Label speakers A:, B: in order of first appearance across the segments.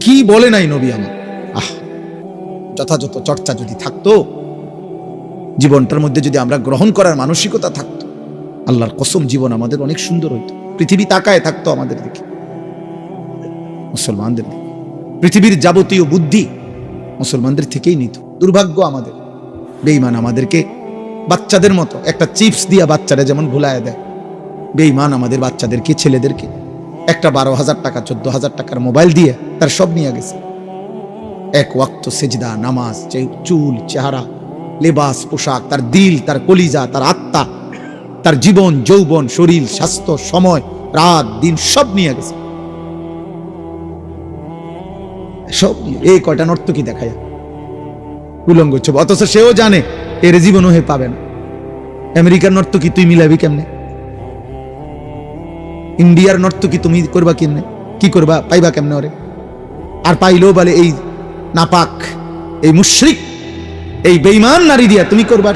A: কি বলে নাই নবী আমার। যথাযথ চর্চা যদি থাকতো, জীবনটার মধ্যে যদি আমরা গ্রহণ করার মানসিকতা থাকতো, আল্লাহর কসম জীবন আমাদের অনেক সুন্দর হইতো। পৃথিবী তাকায় থাকতো আমাদের দিকে, মুসলমানদের দিকে। পৃথিবীর যাবতীয় বুদ্ধি মুসলমানদের থেকেই নিত। দুর্ভাগ্য আমাদের, বেঈমান আমাদেরকে বাচ্চাদের মতো একটা চিপস দিয়া বাচ্চারা যেমন ভুলায় দেয়, বেঈমান আমাদের বাচ্চাদেরকে, ছেলেদেরকে একটা 12,000 টাকা 14,000 টাকার মোবাইল দিয়ে তার সব নিয়ে গেছে। এক ওয়াক্ত সেজদা, নামাজ, চুল, চেহারা, লেবাস, পোশাক, তার দিল, তার কলিজা, তার আত্মা, তার জীবন, যৌবন, শরীর, স্বাস্থ্য, সময়, রাত, দিন সব নিয়ে গেছে। সব এই কয়টা নর্তকী দেখায় উলঙ্গ ছবি, অথচ সেও জানে এর জীবনও হে পাবে না। আমেরিকার নর্তকী তুই মিলাবি কেমনে? ইন্ডিয়ার নর্তকী তুমি করবা কেমনে? কি করবা? পাইবা কেমনে ওরে? আর পাইলেও বলে এই নাপাক, এই মুশরিক, এই বেঈমান নারী দিয়া তুমি করবা।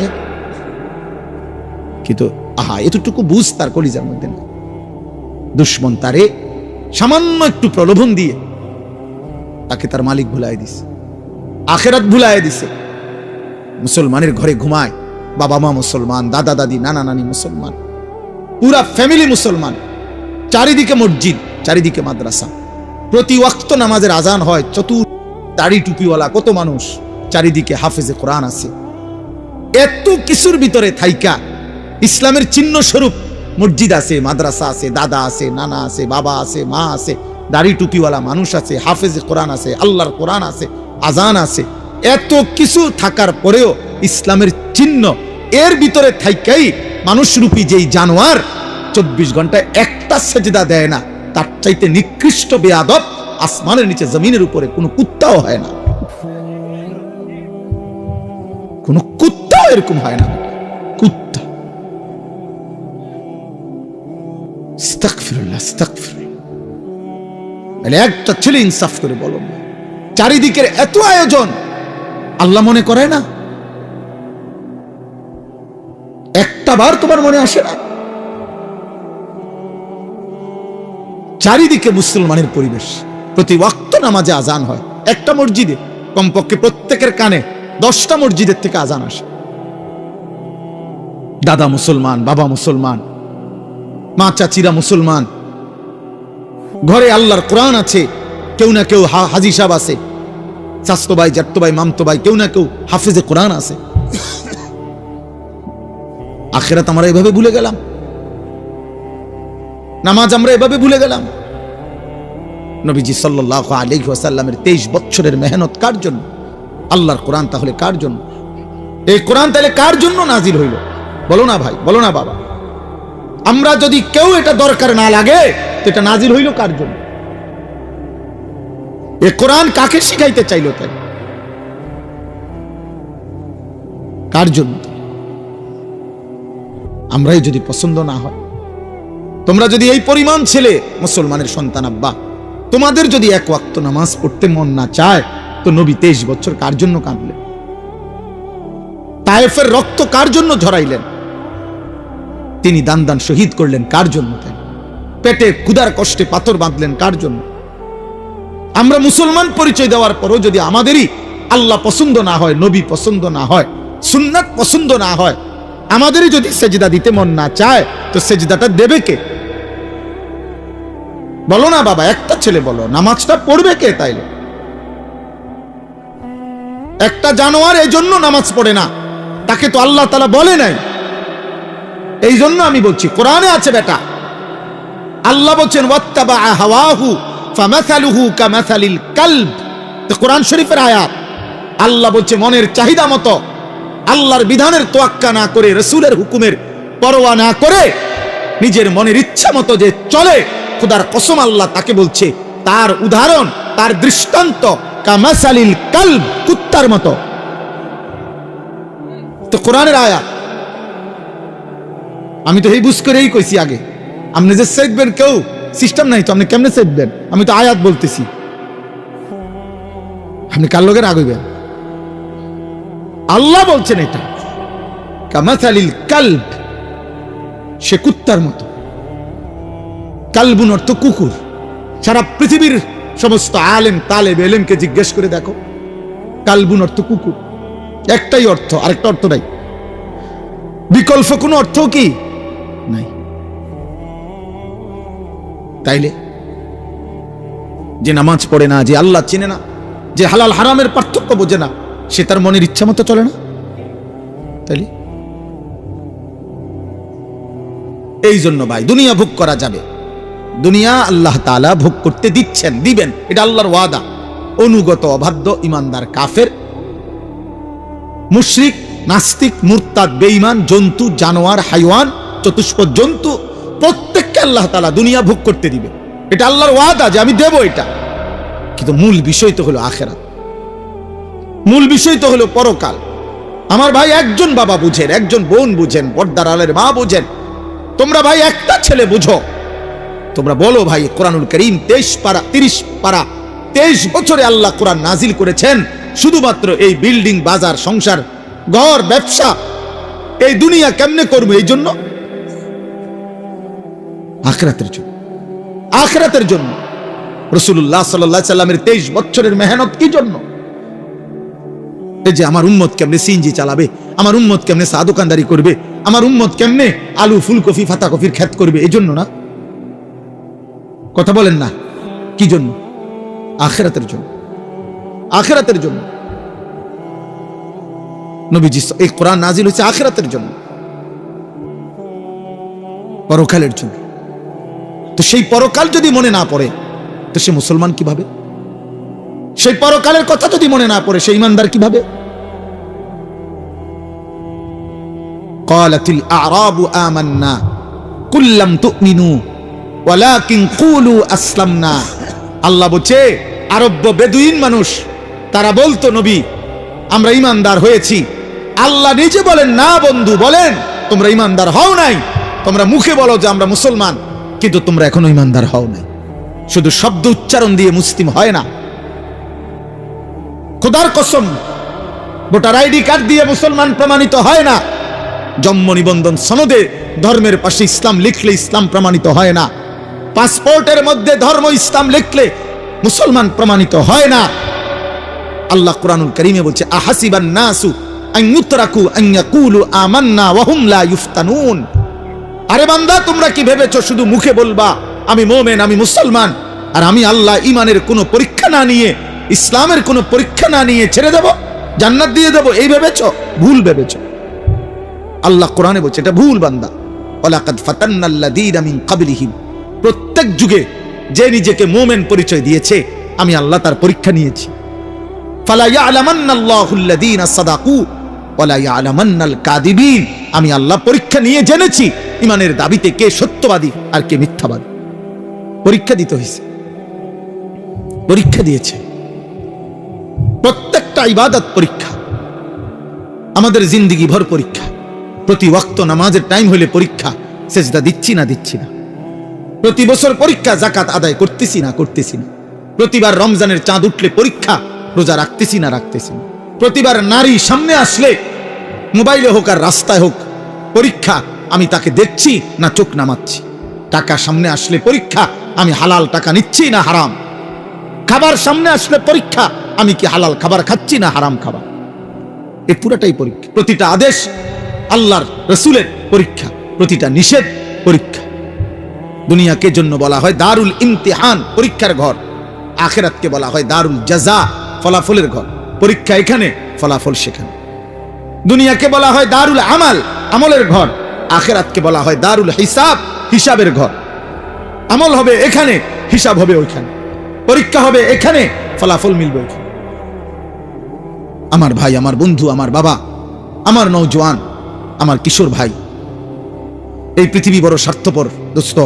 A: কিন্তু এতটুকু বুঝ তার কলিজার মধ্যে না। দুশ্মন তারে সামান্য একটু প্রলোভন দিয়ে তাকে তার মালিক ভুলাই দিছে, আখেরাত ভুলাই দিছে। মুসলমানের ঘরে ঘুমায়, বাবা মা মুসলমান, দাদা দাদি, নানা নানি মুসলমান, পুরা ফ্যামিলি মুসলমান, চারিদিকে মসজিদ, চারিদিকে মাদ্রাসা, প্রতি ওয়াক্ত নামাজের আজান হয়, চতুর দাড়ি টুপিওয়ালা কত মানুষ, চারিদিকে হাফেজে কোরআন আছে। এত কিছুর ভিতরে থাইকা ইসলামের চিহ্ন স্বরূপ মসজিদ আছে, মাদ্রাসা আছে, দাদা আছে, নানা আছে, বাবা আছে, মা আছে, দাড়ি টুপিওয়ালা মানুষ আছে, হাফেজে কোরআন আছে, আল্লাহর কোরআন আছে, আজান আছে। এত কিছু থাকার পরেও ইসলামের চিহ্ন এর ভিতরে থাইকাই মানুষরূপী যেই জানোয়ার 24 ঘন্টায় একটা সেজদা দেয় না, তার চাইতে নিকৃষ্ট বেয়াদব আসমানের নিচে জমিনের উপরে কোনো কুত্তাও হয় না। কোন কুত্তাও এরকম হয় না। কুত্তা। আস্তাগফিরুল্লাহ, আস্তাগফিরুল্লাহ। একটা ছেলে ইনসাফ করে বলো, চারিদিকের এত আয়োজন আল্লাহ মনে করে না? একটা বার তোমার মনে আসে না? চারিদিকে মুসলমানের পরিবেশ, প্রতি ওয়াক্ত নামাজে আজান হয়, একটা মসজিদে কমপক্ষে প্রত্যেকের কানে 10টা মসজিদের থেকে আজান আসে। দাদা মুসলমান, বাবা মুসলমান, মা চাচিরা মুসলমান, ঘরে আল্লাহর কোরআন আছে, কেউ না কেউ হাজি সাহেব আছে, চাচতো ভাই, জ্যাঠতো ভাই, মামতো ভাই, কেউ না কেউ হাফেজে কোরআন আছে। আখিরাত আমরা এভাবে ভুলে গেলাম, নামাজ আমরা এভাবে ভুলে গেলাম। নবীজি সাল্লাল্লাহু আলাইহি ওয়াসাল্লামের 23 বছরের মেহনত কার জন্য? আল্লাহর কোরআন তাহলে কার জন্য? এই কোরআন তাহলে কার জন্য নাজিল হইল? বলো না ভাই, বলো না বাবা। আমরা যদি কেউ এটা দরকার না লাগে তো এটা নাজিল হইল কার জন্য? এই কোরআন কাকে শিখাইতে চাইলো? তাই কার জন্য? আমরাই যদি পছন্দ না হয়, তোমরা যদি এই পরিমাণ ছেলে মুসলমানের সন্তান আব্বা, তোমাদের যদি এক ওয়াক্ত নামাজ পড়তে মন না চায়, তো নবী 23 বছর কার জন্য কাঁদলেন? তায়েফের রক্ত কার জন্য ঝরাইলেন? তিনি দান দান শহীদ করলেন কার জন্য? তাই পেটে ক্ষুধার কষ্টে পাথর বাঁধলেন কার জন্য? আমরা মুসলমান পরিচয় দেওয়ার পরও যদি আমাদেরই আল্লাহ পছন্দ না হয়, নবী পছন্দ না হয়, সুন্নাত পছন্দ না হয়, আমাদেরই যদি সেজদা দিতে মন না চায়, তো সেজদাটা দেবে কে? বলো না বাবা, একটা ছেলে বলো, নামাজটা পড়বে কে? তাইলে একটা জানোয়ার এই জন্য নামাজ পড়ে না, তাকে তো আল্লাহ তাআলা বলে নাই। এই জন্য আমি বলছি, কোরআনে আছে বেটা, আল্লাহ বলছেন ওয়াত্তাবা হাওয়াহু ফামাসালুহু কামাসালিল কালব। তো কোরআন শরীফের আয়াত, আল্লাহ বলছে মনের চাহিদা মতো, আল্লাহর বিধানের তোয়াক্কা না করে, রাসূলের হুকুমের পরোয়া না করে, নিজের মনের ইচ্ছা মতো যে চলে, খোদার কসম আল্লাহ তাকে বলছে, তার উদাহরণ, তার দৃষ্টান্ত কামাসালিল কালব, কুত্তার মতো। তো কোরআনের আয়াত, আমি তো এই বুঝ করেই কইছি আগে, আপনি যে সেদবেন, কেউ সিস্টেম নাই তো, আপনি কেমনে সেদবেন? আমি তো আয়াত বলতেছি, আপনি কার লগে রাগ হইবেন? আল্লাহ বলছেন এটা কামাসালিল কালব, সে কুত্তার মতো। কালবুন অর্থ কুকুর। সারা পৃথিবীর সমস্ত আলেম তালেব এলেমকে জিজ্ঞেস করে দেখো, কালবুন অর্থ কুকুর, একটাই অর্থ, আরেকটা অর্থ নাই, বিকল্প কোনো অর্থ কি নাই। তাইলে যে নামাজ পড়ে না, যে আল্লাহ চিনে না, যে হালাল হারামের পার্থক্য বোঝে না, সে তার মনের ইচ্ছা মতো চলে না। তাইলে এই জন্য ভাই, দুনিয়া ভোগ করা যাবে, দুনিয়া আল্লাহ তাআলা ভোগ করতে দিচ্ছেন, দিবেন, এটা আল্লাহর ওয়াদা। অনুগত অবাধ্য ইমানদার কাফের মুশরিক নাস্তিক মুরতাদ বেঈমান জন্তু জানোয়ার হাইওয়ান চতুষ্পদ জন্তু প্রত্যেককে আল্লাহ তাআলা দুনিয়া ভোগ করতে দিবে, এটা আল্লাহর ওয়াদা যে আমি দেব এটা। কিন্তু মূল বিষয় তো হলো আখিরাত, মূল বিষয় তো হলো পরকাল। আমার ভাই একজন বাবা বুঝেন, একজন বোন বুঝেন, পর্দার আলের মা বুঝেন, তোমরা ভাই একটা ছেলে বুঝো, তোমরা বলো ভাই কোরআনুল কারীম 30 পারা 23 বছরে আল্লাহ কোরআন নাজিল করেছেন শুধুমাত্র এই বিল্ডিং বাজার সংসার ঘর ব্যবসা এই দুনিয়া কেমনে করবো, এই জন্য আখিরাতের জন্য, আখিরাতের জন্য। রাসূলুল্লাহ সাল্লাল্লাহু আলাইহি সাল্লামের 23 বছরের মেহনত কি জন্য? এই যে আমার উম্মত কেমনে সিএনজি চালাবে, আমার উম্মত কেমনে চা দোকানদারি করবে, আমার উম্মত কেমনে আলু ফুলকপি পাতাকপির ক্ষেত করবে, এই জন্য না? কথা বলেন না, কি জন্য? আখিরাতের জন্য, আখিরাতের জন্য। নবীজি এই কোরআন নাজিল হয়েছে আখিরাতের জন্য, পরকালের জন্য। তো সেই পরকাল যদি মনে না পড়ে তো সে মুসলমান কিভাবে? সেই পরকালের কথা যদি মনে না পড়ে সে ইমানদার কিভাবে? ক্বালাতিল আ'রাবু আমান্না কুল লাম তুমিনু ওয়ালাকিন কুলু আসলামনা। আল্লাহ বলছে আরব বেদুইন মানুষ তারা বলতো নবী আমরা ইমানদার হয়েছি। আল্লাহ নিজে বলেন না বন্ধু, বলেন তোমরা ইমানদার হও নাই, তোমরা মুখে বলো যে আমরা মুসলমান, কিন্তু তোমরা এখনো ইমানদার হও নাই। শুধু শব্দ উচ্চারণ দিয়ে মুসলিম হয় না, খোদার কসম ভোটার আইডি কার্ড দিয়ে মুসলমান প্রমাণিত হয় না, জন্ম নিবন্ধন সনদে ধর্মের পাশে ইসলাম লিখলে ইসলাম প্রমাণিত হয় না, পাসপোর্টের মধ্যে ধর্ম ইসলাম লিখলে মুসলমান প্রমাণিত হয় না। আল্লাহ কোরআনুল কারীমে বলছে আহাসিবান নাসু আন ইউতরাকু আন ইয়াকুলু আমান্না ওয়া হুম লা ইফতানুন। আরে বান্দা তোমরা কি ভেবেছো শুধু মুখে বলবা আমি মুমিন আমি মুসলমান আর আমি আল্লাহ ঈমানের কোনো পরীক্ষা না নিয়ে ইসলামের কোনো পরীক্ষা না নিয়ে ছেড়ে দেব, জান্নাত দিয়ে দেব, এই ভেবেছো? ভুল ভেবেছো। আল্লাহ কোরআনে বলছে এটা ভুল বান্দা। ওয়ালাকাদ ফাতান্নাল্লাযীনা মিন ক্বাবলিহিম, প্রত্যেক যুগে যে নিজেকে মুমিন পরিচয় দিয়েছে আমি আল্লাহ তার পরীক্ষা নিয়েছি। ফালা ইয়ালামান্নাল্লাহুল্লাযীনা সাদাকু ওয়ালা ইয়ালামান্নাল কাযিবিন, আমি আল্লাহ পরীক্ষা নিয়ে জেনেছি ঈমানের দাবিতে কে সত্যবাদী আর কে মিথ্যাবাদী। পরীক্ষা দিতে হয়েছে, পরীক্ষা দিয়েছে। প্রত্যেকটা ইবাদত পরীক্ষা, আমাদের জিন্দেগি ভর পরীক্ষা। প্রতি ওয়াক্ত নামাজের টাইম হলে পরীক্ষা, সেজদা দিচ্ছি না দিচ্ছি না। প্রতি বছর পরীক্ষা, যাকাত আদায় করতেছি না করতেছি না। প্রতিবার রমজানের চাঁদ উঠলে পরীক্ষা, রোজা রাখতেছি না রাখতেছি না। প্রতিবার নারী সামনে আসলে মোবাইলে হোক আর রাস্তায় হোক পরীক্ষা, আমি তাকে দেখছি না চোখ নামাচ্ছি। টাকা সামনে আসলে পরীক্ষা, আমি হালাল টাকা নিচ্ছি না হারাম। খাবার সামনে আসলে পরীক্ষা, আমি কি হালাল খাবার খাচ্ছি না হারাম খাবার। এই পুরাটাই পরীক্ষা। প্রতিটা আদেশ আল্লাহর রাসূলের পরীক্ষা, প্রতিটা নিষেধ পরীক্ষা। দুনিয়াকে জন্য বলা হয় দারুল ইমতিহান, পরীক্ষার ঘর। আখিরাতকে বলা হয় দারুল জাযা, ফলাফলের ঘর। পরীক্ষা এখানে, ফলাফল সেখানে। দুনিয়াকে বলা হয় দারুল আমাল, আমলের ঘর। আখিরাতকে বলা হয় দারুল হিসাব, হিসাবের ঘর। আমল হবে এখানে, হিসাব হবে ওইখানে। পরীক্ষা হবে এখানে, ফলাফল মিলবে ওইখানে। আমার ভাই, আমার বন্ধু, আমার বাবা, আমার নওজোয়ান, আমার কিশোর ভাই, এই পৃথিবী বড় স্বার্থপর দোস্ত।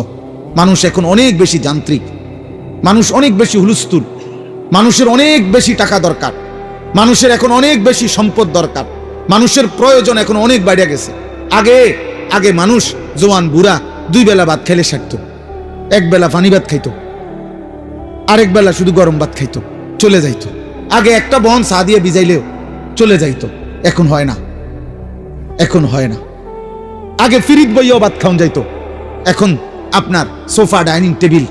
A: মানুষ এখন অনেক বেশি যান্ত্রিক, মানুষ অনেক বেশি হুলস্থুল, মানুষের অনেক বেশি টাকা দরকার, মানুষের এখন অনেক বেশি সম্পদ দরকার, মানুষের প্রয়োজন এখন অনেক বাইরে গেছে। আগে আগে মানুষ জোয়ান বুড়া 2 বেলা ভাত খেলে সারত, 1 বেলা পানি ভাত খাইতো, আরেক বেলা শুধু গরম ভাত খাইতো, চলে যাইতো। আগে একটা বহন চা দিয়ে ভিজাইলেও চলে যাইতো, এখন হয় না, এখন হয় না। আগে ফিরিত বইয়েও ভাত খাওয়া যাইতো, এখন আপনার সোফা ডাইনিং টেবিল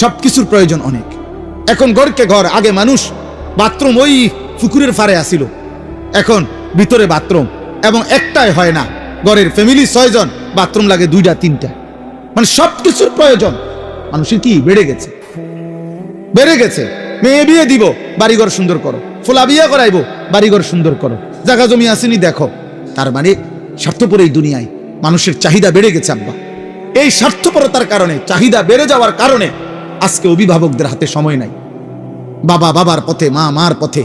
A: সবকিছুর প্রয়োজন অনেক। এখন ঘরকে ঘর, আগে মানুষ বাথরুম ওই পুকুরের ফারে আসিল, এখন ভিতরে বাথরুম, এবং একটাই হয় না, ঘরের ফ্যামিলি 6 জন, বাথরুম লাগে 2টা 3টা, মানে সবকিছুর প্রয়োজন মানুষের কি বেড়ে গেছে, বেড়ে গেছে। মেয়ে বিয়ে দিব, বাড়িঘর সুন্দর করো, ফোলা বিয়ে করাইবো, বাড়িঘর সুন্দর করো, জায়গা জমি আসেনি দেখো। তার মানে স্বার্থপর এই দুনিয়ায় মানুষের চাহিদা বেড়ে গেছে আব্বা। এই স্বার্থপরতার কারণে, চাহিদা বেড়ে যাওয়ার কারণে আজকে অভিভাবকদের হাতে সময় নাই, বাবা বাবার পথে, মা মার পথে।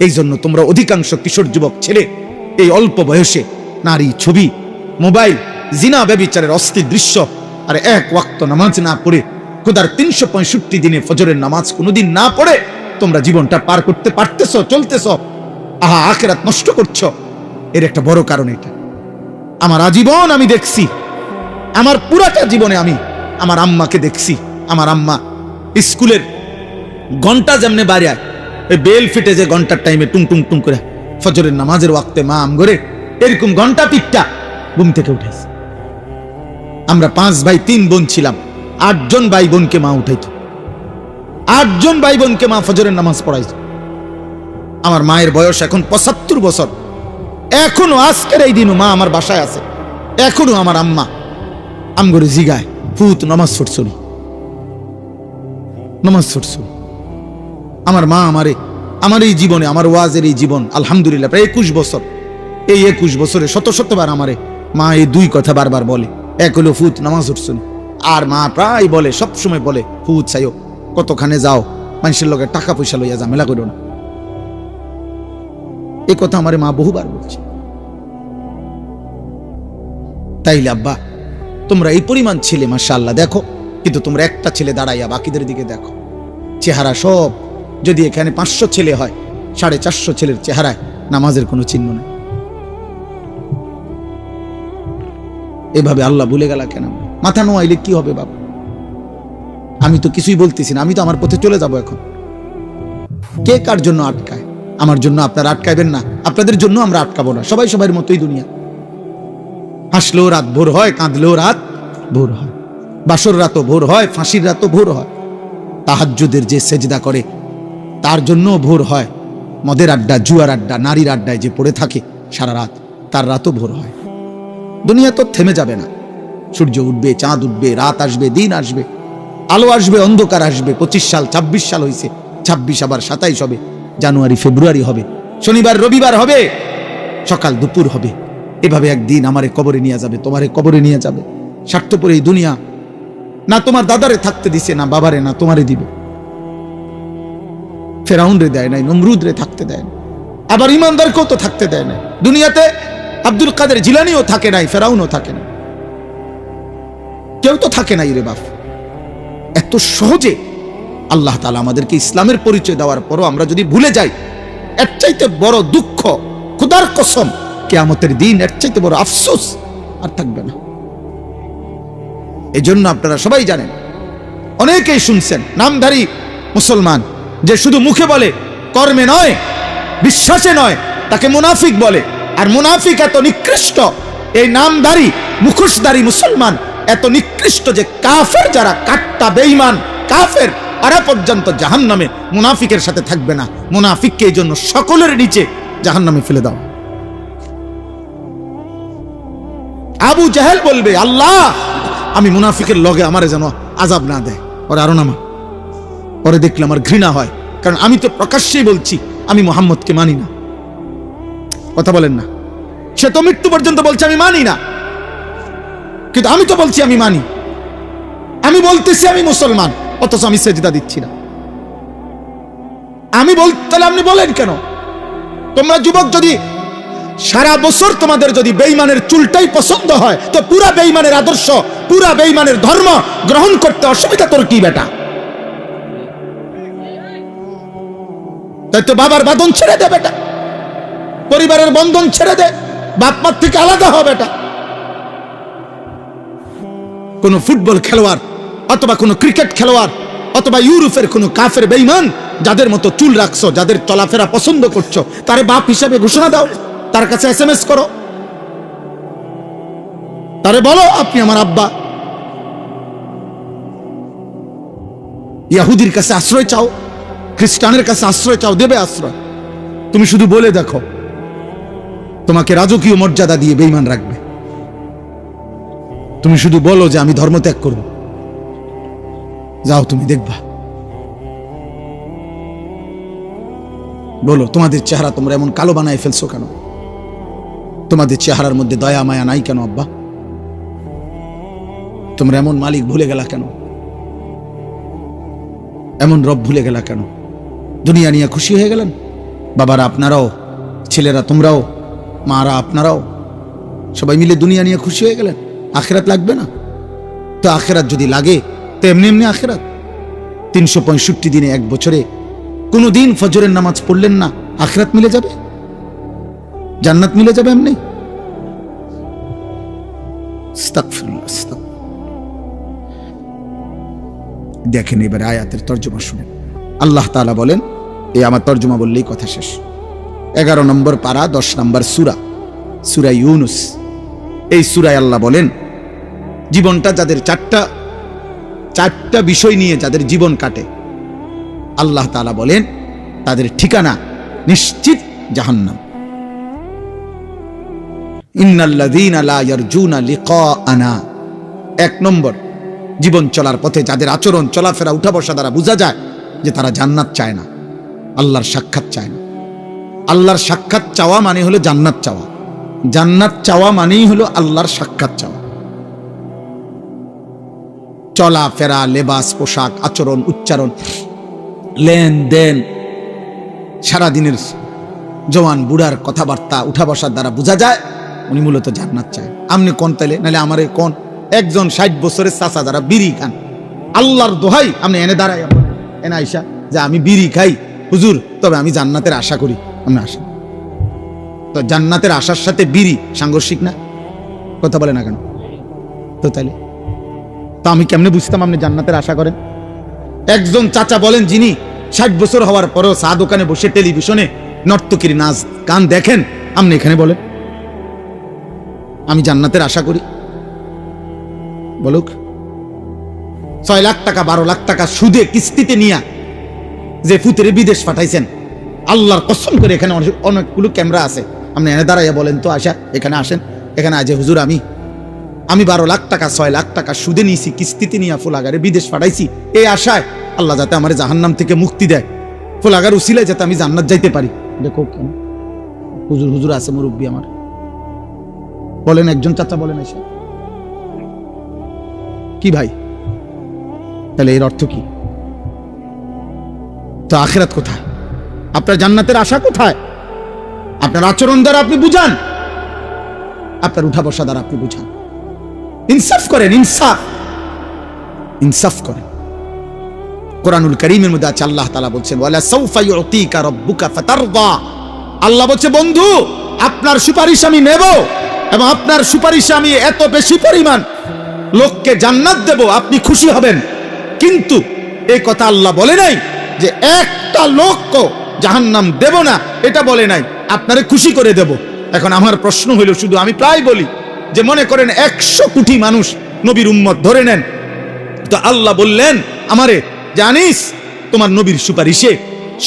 A: এই জন্য তোমরা অধিকাংশ কিশোর যুবক ছেলে এই অল্প বয়সে নারী, ছবি, মোবাইল, জিনা, ব্যভিচারের অস্থির দৃশ্য, আর এক ওয়াক্ত নামাজ না পড়ে, খোদার 365 দিনে ফজরের নামাজ কোনোদিন না পড়ে তোমরা জীবনটা পার করতে পারতেছ, চলতেছ, আহা আখিরাত নষ্ট করছো। এর একটা বড় কারণ এটা। আমার আজীবন আমি দেখছি, আমার পুরাটা জীবনে আমি আমার আম্মাকে দেখছি। আমার আম্মা স্কুলের ঘন্টা যেমনে বাড়ায়, ওই বেল ফিটে যে ঘন্টার টাইমে টুং টুং টুং করে ফজরের নামাজের ওয়াক্তে মা আমগরে এরকম ঘন্টা পিটটা ঘুম থেকে উঠেছে। আমরা 5 ভাই 3 বোন ছিলাম, 8 জন ভাই বোনকে মা উঠাইতো, 8 জন ভাই বোনকে মা ফজরের নামাজ পড়াইতো। আমার মায়ের বয়স এখন 75 বছর, এখনো আজকের এই দিনও মা আমার বাসায় আছে, এখনো আমার আম্মা আমগরে জিগায়, ফুত নামাজ পড়ছনি, নামাজ পড়ছনি। আমার মা আমারে, আমার এই জীবনে, আমার ওয়াজের এই জীবন আলহামদুলিল্লাহ প্রায় 21 বছর, এই 21 বছরে শতবার আমারে মা এই 2 কথা বারবার বলে। এক হলো ফুত নামাজ পড়ছনি, আর মা প্রায় বলে, সবসময় বলে, ফুত চাইও, কতখানে যাও, মানুষের লগে টাকা পয়সা লইয়া ঝামেলা করো না। এই কথা আমারে মা বহুবার বলছে। তাইলে আব্বা তোমরা এই পরিমাণ ছেলে মাশাআল্লাহ দেখো, কিন্তু তোমরা একটা ছেলে দাঁড়াইয়া বাকিদের দিকে দেখো, চেহারা সব, যদি এখানে 500 ছেলে হয়, 450 ছেলের চেহারায় নামাজের কোনো চিহ্ন নেই। এভাবে আল্লাহ ভুলে গেল কেন? মাথা নোয়াইলে কি হবে বাবা? আমি তো কিছুই বলতেছি না, আমি তো আমার পথে চলে যাব এখন। কে কার জন্য আটকায়? আমার জন্য আপনারা আটকাইবেন না, আপনাদের জন্য আমরা আটকাবো না। সবাই সবার মতোই দুনিয়া। হাসলেও রাত ভোর হয়, কাঁদলেও রাত ভোর হয়, বাসর রাতও ভোর হয়, ফাঁসির রাতও ভোর হয়, তাহাজ্জুদের যে সেজদা করে তার জন্য ভোর হয়, মদের আড্ডা, জুয়ার আড্ডা, নারীর আড্ডায় যে পড়ে থাকে সারা রাত, তার রাতও ভোর হয়। দুনিয়া তো থেমে যাবে না, সূর্য উঠবে, চাঁদ উঠবে, রাত আসবে, দিন আসবে, আলো আসবে, অন্ধকার আসবে। 25 সাল 26 সাল হয়েছে, 26 আবার 27 হবে, জানুয়ারি ফেব্রুয়ারি হবে, শনিবার রবিবার হবে, সকাল দুপুর হবে। এভাবে একদিন আমারে কবরে নিয়ে যাবে, তোমারে কবরে নিয়ে যাবে। স্বার্থপর এই দুনিয়া না তোমার দাদারে থাকতে দিছে, না বাবারে, না তোমারে দিবে। ফেরাউন রে দেয় নাই, নমরুদ রে থাকতে দেয় না, আবার ইমানদারকেও তো থাকতে দেয় না। দুনিয়াতে আব্দুল কাদের জিলানিও থাকে নাই, ফেরাউনও থাকে না, কেউ তো থাকে নাই রে বাপ। এত সহজে আল্লাহ তাআলা আমাদেরকে ইসলামের পরিচয় দেওয়ার পরও আমরা যদি ভুলে যাই, এর চাইতে বড় দুঃখ, খোদার কসম, কিয়ামতের দিন এর চাইতে বড় আফসোস আর থাকবে না। এই জন্য আপনারা সবাই জানেন, অনেকেই শুনছেন, নামধারী মুসলমান যে শুধু মুখে বলে, কর্মে নয়, বিশ্বাসে নয়, তাকে মুনাফিক বলে। আর মুনাফিক এত নিকৃষ্ট, এই নামধারী মুখোশধারী মুসলমান এত নিকৃষ্ট যে কাফের যারা, কাট্টা বেঈমান কাফের, তারা পর্যন্ত জাহান্নামে মুনাফিকের সাথে থাকবে না। মুনাফিককে এই জন্য সকলের নিচে জাহান্নামে ফেলে দাও। আবু জাহেল বলবে, আল্লাহ আমি মুনাফিকের লগে আমারে যেন আযাব না দেয়, ওরে আরো নামা, ওরে দেখলে আমার ঘৃণা হয়, কারণ আমি তো প্রকাশ্যেই বলছি আমি মুহাম্মদকে মানি না। কথা বলেন না? সে তো মৃত্যু পর্যন্ত বলছে আমি মানি না, কিন্তু আমি তো বলছি আমি মানি, আমি বলতেছি আমি মুসলমান, অথচ আমি সেজদা দিচ্ছি না। আমি তাহলে আপনি বলেন কেন? তোমরা যুবক যদি সারা বছর তোমাদের যদি বেঈমানের চুলটাই পছন্দ হয়, তো পুরা বেঈমানের আদর্শ, পুরা বেঈমানের ধর্ম গ্রহণ করতে অসুবিধা তোর কি বেটা? তাই তো বাবার বাঁধন ছেড়ে দে বেটা, পরিবারের বন্ধন ছেড়ে দে, বাপ মার থেকে আলাদা হ বেটা। কোন ফুটবল খেলোয়াড় অথবা কোন ক্রিকেট খেলোয়াড় অথবা ইউরোপের কোন কাফের বেঈমান যাদের মতো চুল রাখছো, যাদের চলাফেরা পছন্দ করছো, তারে বাপ হিসাবে ঘোষণা দাও, তার কাছে SMS করো, তারে বলো আপনি আমার আব্বা। ইহুদির কাছে আশ্রয় চাও, খ্রিস্টানের কাছে আশ্রয় চাও, দেবে আশ্রয়। তুমি শুধু বলে দেখো, তোমাকে রাজকীয় মর্যাদা দিয়ে বেঈমান রাখবে। তুমি শুধু বলো যে আমি ধর্ম ত্যাগ করব, যাও তুমি দেখবা। বলো তোমাদের চেহারা তোমরা এমন কালো বানায় ফেলছো কেন? তোমাদের চেহারার মধ্যে দয়া মায়া নাই কেন আব্বা? তোমরা এমন মালিক ভুলে গেলা কেন? এমন রব ভুলে গেলা কেন? দুনিয়া নিয়ে খুশি হয়ে গেলেন? বাবারা আপনারাও, ছেলেরা তোমরাও, মারা আপনারাও, সবাই মিলে দুনিয়া নিয়ে খুশি হয়ে গেলেন। আখেরাত লাগবে না তো? আখেরাত যদি লাগে তো এমনি এমনি আখেরাত। 365 দিনে, এক বছরে কোনো দিন ফজরের নামাজ পড়লেন না, আখেরাত মিলে যাবে, জান্নাত মিলে যাবে এমনি? দেখেন এবারে আয়াতের তর্জমা শুনেন। আল্লাহ তাআলা বলেন, এই আমার তর্জমা বললেই কথা শেষ। 11 নম্বর পারা, 10 নম্বর সূরা, সূরা ইউনুস। এই সূরায় আল্লাহ বলেন, জীবনটা যাদের চারটা বিষয় নিয়ে যাদের জীবন কাটে, আল্লাহ তাআলা বলেন তাদের ঠিকানা নিশ্চিত জাহান্নাম। ইন্নাল্লাযীনা লা ইয়ারজুনা লিকাআনা। 1 নম্বর, জীবন চলার পথে যাদের আচরণ, চলাফেরা, উঠা বসা দ্বারা বোঝা যায় যে তারা জান্নাত চায় না, আল্লাহর সাক্ষাৎ চায় না। আল্লাহর সাক্ষাৎ চাওয়া মানে হলো জান্নাত চাওয়া, জান্নাত চাওয়া মানেই হলো আল্লাহর সাক্ষাৎ চাওয়া। চলাফেরা, লেবাস, পোশাক, আচরণ, উচ্চারণ, লেনদেন, সারাদিনের জওয়ান বুড়ার কথাবার্তা, উঠা বসার দ্বারা বোঝা যায় উনি মূলত জান্নাত চায়। আপনি কোন তাইলে, নাহলে আমারে কোন একজন 60 বছরের চাচা যারা বিড়ি খান, আল্লাহর দোহাই আপনি এনে দাঁড়াই, এনে আইসা যে আমি বিড়ি খাই হুজুর, তবে আমি জান্নাতের আশা করি, আপনি আসেন তো। জান্নাতের আশার সাথে বিড়ি সাংঘর্ষিক না? কথা বলে না কেন তো? তাইলে তো আমি কেমনে বুঝতাম আপনি জান্নাতের আশা করেন? একজন চাচা বলেন যিনি 60 বছর হওয়ার পরেও চা দোকানে বসে টেলিভিশনে নর্তকীর নাচ গান দেখেন, আপনি এখানে বলেন আমি জান্নাতের আশা করি? বলুক। 6 লাখ টাকা 12 লাখ টাকা সুদে কিস্তিতে নিয়া যে ফুতেরে বিদেশ পাঠাইছেন, আল্লাহর কসম করে এখানে অনেকগুলো ক্যামেরা আছে, আপনি এনে দাঁড়াইয়া বলেন তো, আশা এখানে আসেন, এখানে আজ হুজুর আমি 12 লাখ টাকা 6 লাখ টাকা সুদে নিয়েছি, কিস্তিতে নিয়ে ফুলাগারে বিদেশ পাঠাইছি, এই আশায় আল্লাহ যাতে আমার জাহান্নাম থেকে মুক্তি দেয়, ফুলাগার উসিলায় যাতে আমি জান্নাত যাইতে পারি। দেখো কেন হুজুর আছে মুরব্বী আমার, বলেন একজন চাচা বলেন এসে কি ভাই? তাহলে এর অর্থ কি? তো আখিরাত কোথায়? আপনার জান্নাতের আশা কোথায়? আপনার আচরণ দ্বারা আপনি বুঝান, আপনার উঠা বসা দ্বারা আপনি বুঝান। ইনসাফ করেন, ইনসাফ করেন। কোরআনুল কারীমের মধ্যে আছে, আল্লাহ তাআলা বলছেন, ওয়ালা সাউফা ইউতিকা রাব্বুকা ফাতারদা। আল্লাহ বলছে, বন্ধু আপনার সুপারিশ আমি নেব, এবং আপনার সুপারিশে আমি এত বেশি পরিমাণ লোককে জান্নাত দেব, আপনি খুশি হবেন। কিন্তু এই কথা আল্লাহ বলে নাই যে একটা লোককে জাহান্নাম দেব না, এটা বলে নাই, আপনারে খুশি করে দেব। এখন আমার প্রশ্ন হইল, শুধু আমি প্রায় বলি যে মনে করেন 100 কোটি মানুষ নবীর উম্মত ধরে নেন, তো আল্লাহ বললেন আমারে, জানিস তোমার নবীর সুপারিশে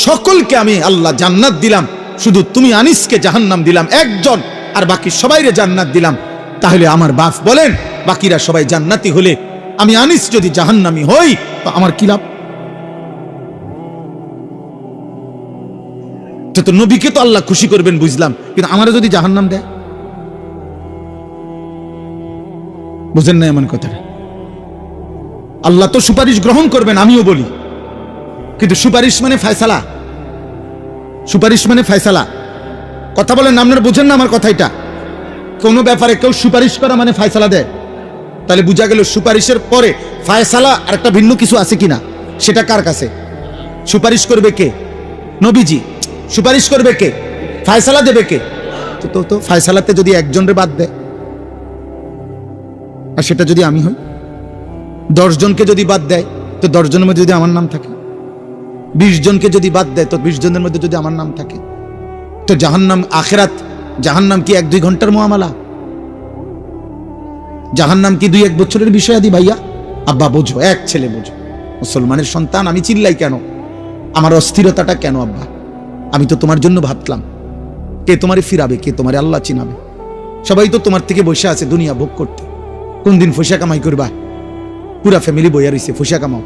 A: সকলকে আমি আল্লাহ জান্নাত দিলাম, শুধু তুমি আনিসকে জাহান্নাম দিলাম একজন, আর বাকি সবাইরে জান্নাত দিলাম। তাহলে আমার বাপ বলেন, বাকিরা সবাই জান্নাতি হলে আমি আনিস যদি জাহান্নামী হই, তো আমার কি লাভ? তো নবীকে তো আল্লাহ খুশি করবেন বুঝলাম, কিন্তু আমারে যদি জাহান্নাম দেয়, বুঝেন না এমন কথাটা? আল্লাহ তো সুপারিশ গ্রহণ করবেন, আমিও বলি, কিন্তু সুপারিশ মানে ফয়সালা, সুপারিশ মানে ফয়সালা। কথা বলেন, আপনারা বুঝেন না আমার কথাটা? কোন ব্যাপারে কেউ সুপারিশ করা মানে ফয়সালা দেয়, তাহলে বুঝা গেল সুপারিশের পরে ফয়সালা আর একটা ভিন্ন কিছু আছে কিনা, সেটা কার কাছে? সুপারিশ করবে কে? নবীজি। সুপারিশ করবে কে? ফয়সালা দেবে কে? তো ফয়সালাতে যদি একজনের বাদ দেয়, আর সেটা যদি আমি হই, 10 জনকে যদি বাদ দেয়, তো 10 জনের মধ্যে যদি আমার নাম থাকে, 20 জনকে যদি বাদ দেয়, তো 20 জনের মধ্যে যদি আমার নাম থাকে, তো জাহান্নাম, আখিরাত, জাহান্নাম কি 1-2 ঘন্টার মুআমালা? জাহান্নাম কি 2-1 বছরের বিষয়? আদি ভাইয়া আব্বা বোঝো, এক ছেলে বোঝো, মুসলমানের সন্তান, আমি চিল্লাই কেন? আমার অস্থিরতাটা কেন আব্বা? আমি তো তোমার জন্য ভাবলাম, কে তোমারে ফিরাবে, কে তোমারে আল্লাহ চিনাবে? সবাই তো তোমার থেকে বসে আছে দুনিয়া ভোগ করতে। কোন দিন পয়সা কামাই করবা? পুরা ফ্যামিলি বইয়া রইছে, পয়সা কামাও,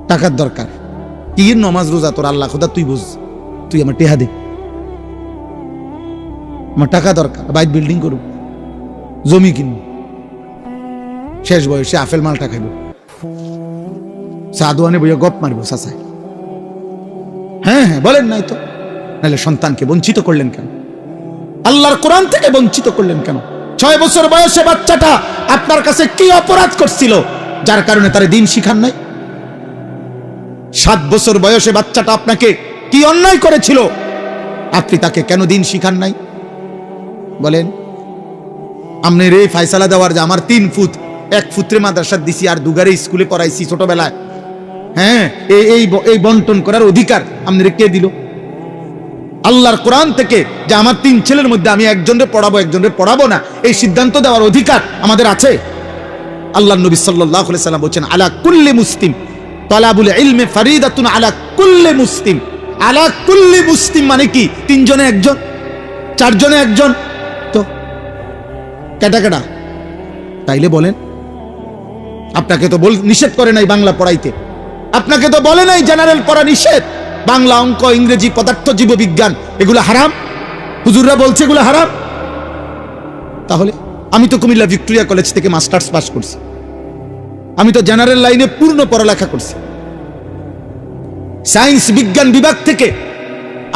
A: টাকার দরকার। কি নমাজ রোজা তোর আল্লাহ খোদা তুই বুঝ, তুই আমার টেহা দে, আমার টাকা দরকার, বাইক বিল্ডিং করুক, জমি কিনব, শেষ বয়সে আপেল মালটা খাইব, সাদওয়ানে বইয়া গপ মারবো চাচায়। হ্যাঁ হ্যাঁ বলেন নাই তো? নাহলে সন্তানকে বঞ্চিত করলেন কেন? আল্লাহর কোরআন থেকে বঞ্চিত করলেন কেন? 6 বছর বয়সে বাচ্চাটা আপনার কাছে কি অপরাধ করছিল যার কারণে তার দিন শিখান নাই? 7 বছর বয়সে বাচ্চাটা আপনাকে কি অন্যায় করেছিল, আপনি তাকে কেন দিন শিখান নাই? বলেন। আমনের এই ফায়সালা দেওয়ার যে আমার 3 ফুট, 1 ফুটরে মাদ্রাসা দিছি আর দুগারে স্কুলে পড়াইছি ছোটবেলায়, হ্যাঁ এই বন্টন করার অধিকার আমনের কে দিল? আল্লাহর কোরআন থেকে যে আমার 3 ছেলের মধ্যে আমি একজনরে পড়াবো একজনরে পড়াবো না, এই সিদ্ধান্ত দেওয়ার অধিকার আমাদের আছে। আল্লাহর নবী সাল্লাল্লাহু আলাইহি সাল্লাম বলেছেন, আলা কুল্লি মুসলিম তালাবুল ইলমি ফরিদাতুন আলা কুল্লি মুসলিম। আলা কুল্লি মুসলিম মানে কি? 3 জনে একজন, 4 জনে একজন, তো কেটা কেটা? তাইলে বলেন, আপনাকে তো নিষেধ করে নাই বাংলা পড়াইতে, আপনাকে তো বলে নাই জেনারেল পড়া নিষেধ, বাংলা, অঙ্ক, ইংরেজি, পদার্থ, জীববিজ্ঞান এগুলো হারাম। হুজুররা বলছে এগুলো হারাম। তাহলে আমি তো কুমিল্লা ভিক্টোরিয়া কলেজ থেকে মাস্টার্স পাস করছি, আমি তো জেনারেল লাইনে পূর্ণ পড়ালেখা করছি। সায়েন্স বিজ্ঞান বিভাগ থেকে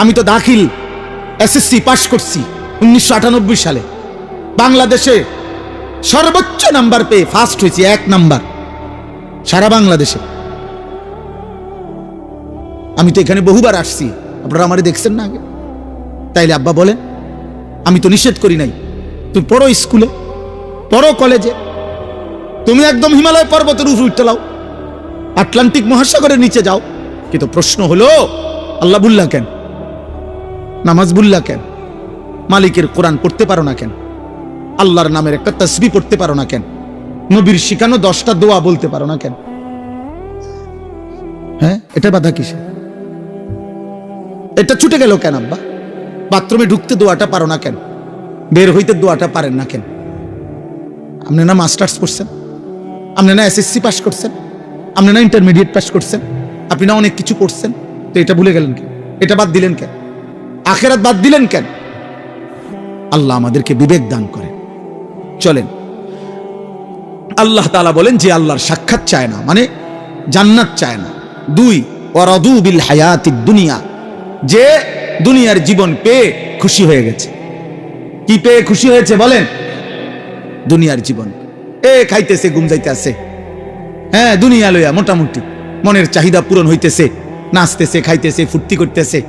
A: আমি তো দাখিল এসএসসি পাস করছি 1998 সালে। বাংলাদেশে সর্বোচ্চ নাম্বার পেয়ে ফার্স্ট হয়েছি, 1 নাম্বার সারা বাংলাদেশে। আমি তো এখানে বহুবার আসছি, আপনারা আমারে দেখছেন না আগে? তাইলে আব্বা বলেন, আমি তো নিষেধ করি নাই, তুমি পড়ো স্কুলে, পড়ো কলেজে, তুমি একদম হিমালয় পর্বতের উপর উঠতে লাও, আটলান্টিক মহাসাগরের নিচে যাও। কিন্তু প্রশ্ন হলো, আল্লাহ বুল্লা কেন? নামাজ বুল্লা কেন? মালিকের কোরআন পড়তে পারো না কেন? আল্লাহর নামের একটা তাসবিহ পড়তে পারো না কেন? নবীর শিখানো 10টা দোয়া বলতে পারো না কেন? হ্যাঁ, এটা বাধা কিসে? এটা ছুটে গেল কেন আব্বা? বাথরুমে ঢুকতে দোয়াটা পারো না কেন? বের হইতে দোয়াটা পারেন না কেন? আপনি না মাস্টার্স করছেন, আপনি না এসএসসি পাস করছেন, আপনি না ইন্টারমিডিয়েট পাস করছেন, আপনি না অনেক কিছু করছেন, তো এটা ভুলে গেলেন কেন? এটা বাদ দিলেন কেন? আখিরাত বাদ দিলেন কেন? আল্লাহ আমাদেরকে বিবেক দান করেন। চলেন, আল্লাহ তাআলা বলেন যে আল্লাহর সাক্ষাৎ চায় না মানে জান্নাত চায় না। 2 ওয়ারাদু বিল হায়াতিদ দুনিয়া, যে দুনিয়ার জীবন পেয়ে খুশি হয়ে গেছে। কি পেয়ে খুশি হয়েছে বলেন? দুনিয়ার জীবন। খাইতেছে, ঘুম যাইতেছে, হ্যাঁ দুনিয়া লইয়া মোটামুটি মনের চাহিদা পূরণ হইতেছে, নাচতেছে, খাইতেছে, ফুর্তি করতেছে।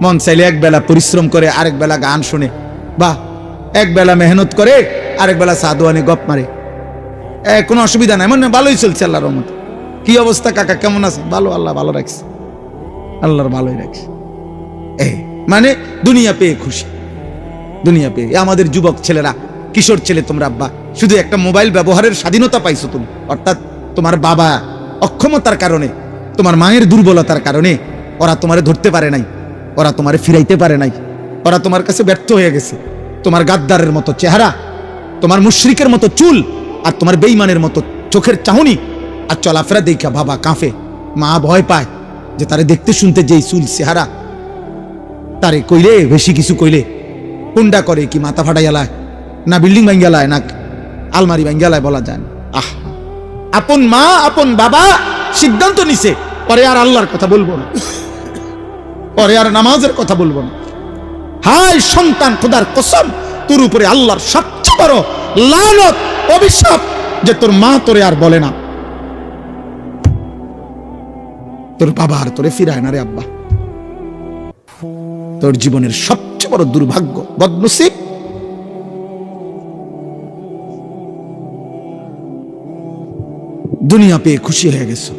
A: মন চাইলে এক বেলা পরিশ্রম করে, আরেক বেলা গান শুনে, বা এক বেলা মেহনত করে, আরেক বেলা সাদওয়ানে গপ মারে। কোনো অসুবিধা নাই, মানে ভালোই চলছে আল্লাহর রহমতে। কি অবস্থা কাকা, কেমন আছে? ভালো, আল্লাহ ভালো রাখছে, আল্লাহর ভালোই রাখছে। মানে দুনিয়া পেয়ে খুশি, দুনিয়া পেয়ে। আমাদের যুবক ছেলেরা, কিশোর ছেলে, তোমরা আব্বা শুধু একটা মোবাইল ব্যবহারের স্বাধীনতা পাইছো তুমি, অর্থাৎ তোমার বাবা অক্ষমতার কারণে, তোমার মায়ের দুর্বলতার কারণে ওরা তোমারে ধরতে পারে নাই, ওরা তোমারে ফিরাইতে পারে নাই, ওরা তোমার কাছে ব্যর্থ হয়ে গেছে। তোমার গাদ্দারের মতো চেহারা, তোমার মুশরিকের মতো চুল, আর তোমার বেঈমানের মতো চোখের চাহনি আর চলাফেরা দেখা বাবা কাঁপে, মা ভয় পায় যে তারে দেখতে শুনতে যেই চুল চেহারা, তারে কইলে বেশি কিছু কইলে কুন্ডা করে কি মাথা ফাটাইয়ালায়, না বিল্ডিং ভাঙ্গিয়ালায়, না আলমারি ভাঙ্গিয়ালায় বলা যায় না। আপন মা আপন বাবা সিদ্ধান্ত নিছে, পরে আর আল্লাহর কথা বলবো না, পরে আর নামাজের কথা বলবো না। হায় সন্তান, খোদার কসম, তোর উপরে আল্লাহর সবচেয়ে বড় লানত, অভিশাপ যে তোর মা তোরে আর বলে না, তোর বাবা আর তোরে ফিরায় না রে আব্বা। তোর জীবনের সবচেয়ে বড় দুর্ভাগ্য, বদনসিব। দুনিয়া পেয়ে খুশি হয়ে গেছো,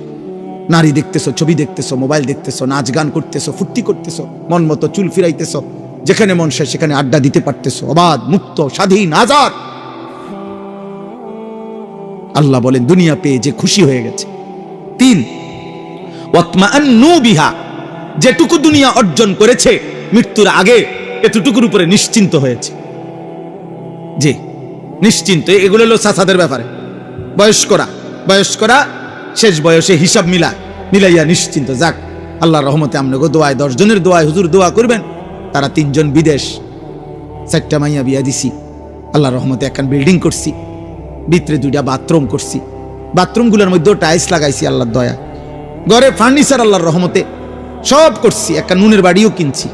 A: নারী দেখতেছো, ছবি দেখতেছো, মোবাইল দেখতেছো, নাচ গান করতেছো, ফুর্তি করতেছো, মন মতো চুল ফিরাইতেছো, যেখানে মন চায় সেখানে আড্ডা দিতে পারতেছো, অবাধ, মুক্ত, স্বাধীন, আজাদ। আল্লাহ বলেন দুনিয়া পেয়ে যে খুশি হয়ে গেছে। 3 ওয়াতমাআন্নু বিহা, যেটুকু দুনিয়া অর্জন করেছে মৃত্যুর আগে এতটুকুর উপরে নিশ্চিন্ত হয়েছে। জি, নিশ্চিন্ত। এগুলো হলো চাচাদের ব্যাপারে। বয়স্করা শেষ বয়সে হিসাব মিলাইয়া নিশ্চিন্ত। যাক, আল্লাহর রহমতে আমনগো দোয়ায়, 10 জনের দোয়ায় হুজুর দোয়া করবেন। তারা 3 জন বিদেশ, 4টা মাইয়া বিয়া দিছি। আল্লাহর রহমতে একখান বিল্ডিং করছি, ভিতরে 2টা বাথরুম করছি। বাথরুমগুলোর মধ্যে টাইলস লাগাইছি আল্লাহর দয়া। ঘরে ফার্নিচার আল্লাহর রহমতে সব করছি। একটা নুনের বাড়িও কিনছি,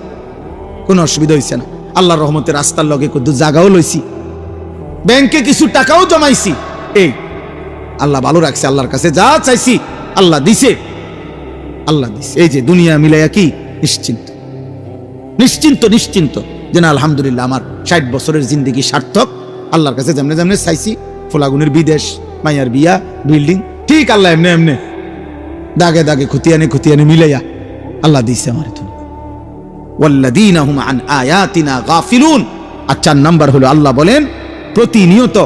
A: কোনো অসুবিধা হয়েছে না। আল্লাহর রহমতে রাস্তার লগে কত জায়গাও লইছি, ব্যাংকে কিছু টাকাও জমাইছি। এই আল্লাহ ভালো রাখছে। আল্লাহর কাছে যা চাইছি আল্লাহ দিছে। এই যে দুনিয়া মিলাইয়া কি নিশ্চিন্ত যেন আলহামদুলিল্লাহ আমার 60 বছরের জিন্দেগি সার্থক। আল্লাহর কাছে যেমনে চাইছি, ফোলাগুনের বিদেশ, মাইয়ার বিয়া, বিল্ডিং, ঠিক আল্লাহ এমনে দাগে খুতিয়ানে মিলাইয়া আল্লাহ দিছে আমার। ওয়াল্লাযীনা হুম আন আয়াতিনা গাফিলুন। আর 4 নাম্বার হলো আল্লাহ বলেন প্রতিনিয়ত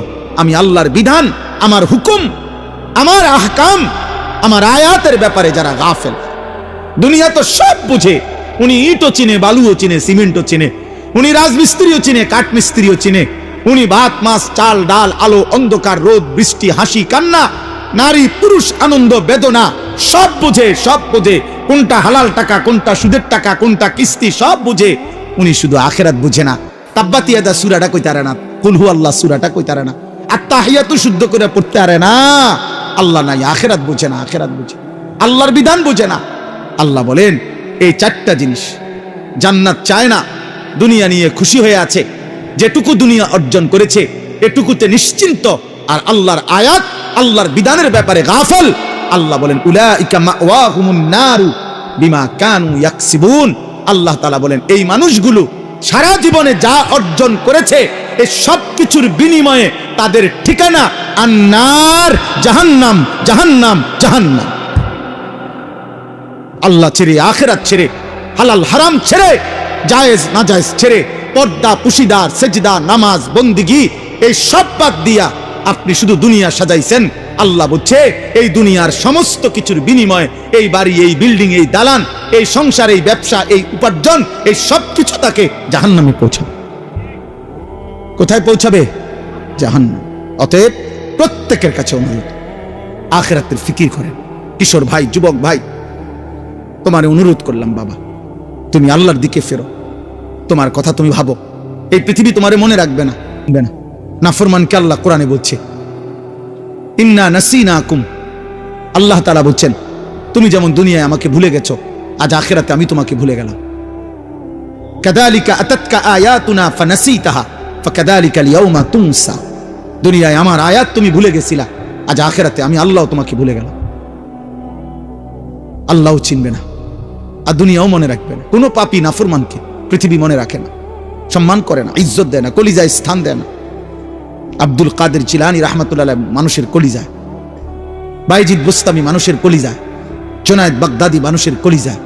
A: আমি আল্লাহর বিধান, আমার হুকুম, আমার আহকাম, আমার আয়াতের ব্যাপারে যারা গাফেল। দুনিয়া তো সব বুঝে, উনি ইটও চিনে, বালুও চিনে, সিমেন্টও চিনে, উনি রাজমিস্ত্রিও চিনে, কাঠমিস্ত্রিও চিনে, উনি ভাত মাছ চাল ডাল আলো অন্ধকার রোদ বৃষ্টি হাসি কান্না নারী পুরুষ আনন্দ বেদনা সব বুঝে। কোনটা হালাল টাকা, কোনটা সুদের টাকা, কোনটা কিস্তি সব বুঝে। উনি শুধু আখিরাত বুঝে না। তাব্বাত ইয়াদা সূরাটা কইতারে না, কুল হু আল্লাহ সূরাটা কইতারে না, আত্তাহিয়াতু শুদ্ধ করে পড়তে পারে না। আল্লাহ নাই, আখিরাত বুঝে না, আল্লাহর বিধান বুঝে না। আল্লাহ বলেন এই 4টা জিনিস জান্নাত চায় না, দুনিয়া নিয়ে খুশি হয়ে আছে, যেটুকু দুনিয়া অর্জন করেছে এটুকুতে নিশ্চিন্ত, আর আল্লাহর আয়াত আল্লাহর বিধানের ব্যাপারে গাফেল। আল্লাহ বলেন উলাইকা মাওয়াহুমুন নারু বিমা কানু ইয়াকসিবুন। আল্লাহ তাআলা বলেন এই মানুষগুলো সারা জীবনে যা অর্জন করেছে এই সব কিছুর বিনিময়ে তাদের ঠিকানা আন্নার, জাহান্নাম। আল্লাহ ছেড়ে, আখিরাত ছেড়ে, হালাল হারাম ছেড়ে, জায়েজ নাজায়েজ ছেড়ে, পর্দা পুশিদার সেজদা নামাজ বন্দিগি এই সব বাদ দিয়া আপনি শুধু দুনিয়া সাজাইছেন। আল্লাহ বলছে এই দুনিয়ার সমস্ত কিছুর বিনিময়ে এই বাড়ি, এই বিল্ডিং, এই দালান, এই সংসার, এই ব্যবসা, এই উপার্জন, এই সব কিছু তাকে জাহান্নামে পৌঁছাবে। কোথায় পৌঁছাবে? জাহান্নাম। অতএব প্রত্যেকের কাছে অনুরোধ, আখিরাতের ফিকির করেন। কিশোর ভাই, যুবক ভাই, তোমার অনুরোধ করলাম, বাবা তুমি আল্লাহর দিকে ফেরো। তোমার কথা তুমি ভাবো, এই পৃথিবী তোমারে মনে রাখবে না। নাফরমানকে আল্লাহ কোরআনে বলছে ইন্না নাসিনাকুম। আল্লাহ তাআলা বলছেন তুমি যেমন দুনিয়ায় আমাকে ভুলে গেছো, আজ আখিরাতে আমি তোমাকে ভুলে গেলাম। কাযালিকা আতাতকা আয়াতুনা ফানাসিতাহা ফাকাযালিকাল ইয়াউমা তুনসা। দুনিয়ায় আমার আয়াত তুমি ভুলে গেছিলা, আজ আখিরাতে আমি আল্লাহ তোমাকে ভুলে গেলাম। আল্লাহও চিনবে না, আর দুনিয়াও মনে রাখবে না। কোনো পাপী নাফরমানকে পৃথিবী মনে রাখে না, সম্মান করে না, ইজ্জত দেয় না, কলিজায় স্থান দেয় না। আব্দুল কাদের জিলানী রাহমাতুল্লাহ আলাইহি মানুষের কলিজায়, বাইজিদ বুস্তামি মানুষের কলিজায়, জুনায়েদ বাগদাদি মানুষের কলিজায়,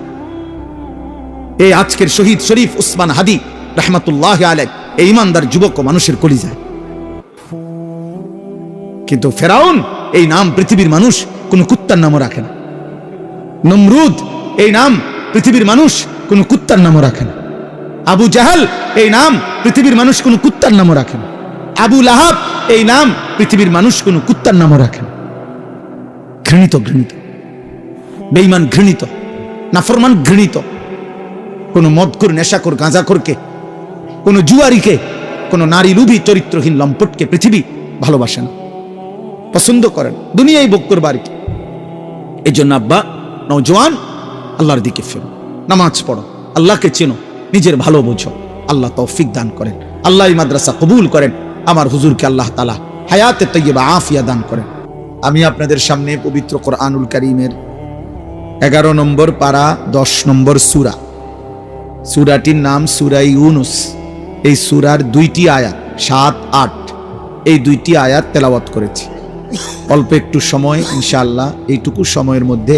A: এই আজকের শহীদ শরীফ উসমান হাদি রাহমাতুল্লাহ আলাইহি এই ইমানদার যুবক মানুষের কলিজায়। কিন্তু ফেরাউন এই নাম পৃথিবীর মানুষ কোন কুত্তার নামও রাখে না। নমরুদ এই নাম পৃথিবীর মানুষ কোন কুত্তার নামও রাখে না। আবু জাহাল এই নাম পৃথিবীর মানুষ কোন কুত্তার নামও রাখে না। আবু লাহাব এই নাম পৃথিবীর মানুষ কোন কুত্তার নামও রাখে না। ঘৃণিত, বেঈমান ঘৃণিত, নাফরমান ঘৃণিত। কোন মদখোর, নেশাখোর, গাঁজাখোরকে, কোন জুয়ারিকে, কোন নারী লুভী চরিত্রহীন লম্পটকে পৃথিবী ভালোবাসে না, পছন্দ করেন, দুনিয়ায় ভোগ করবার। এই জন্য আব্বা, নওজোয়ান, আল্লাহর দিকে ফেরো, নামাজ পড়ো, আল্লাহকে চেনো, নিজের ভালো বোঝো। আল্লাহ তৌফিক দান করেন, আল্লাহ এই মাদ্রাসা কবুল করেন। আমার হুজুরকে আল্লাহ তাআলা হায়াতে তাইয়্যিবা আফিয়া দান করেন। আমি আপনাদের সামনে পবিত্র কোরআনুল কারীমের 11 নম্বর পারা 10 নম্বর সূরা, সূরাটির নাম সূরা ইউনুস। এই সূরার 2টি আয়াত 7, 8 এই 2টি আয়াত তেলাওয়াত করেছি। অল্প একটু সময়, ইনশাআল্লাহ এইটুকু সময়ের মধ্যে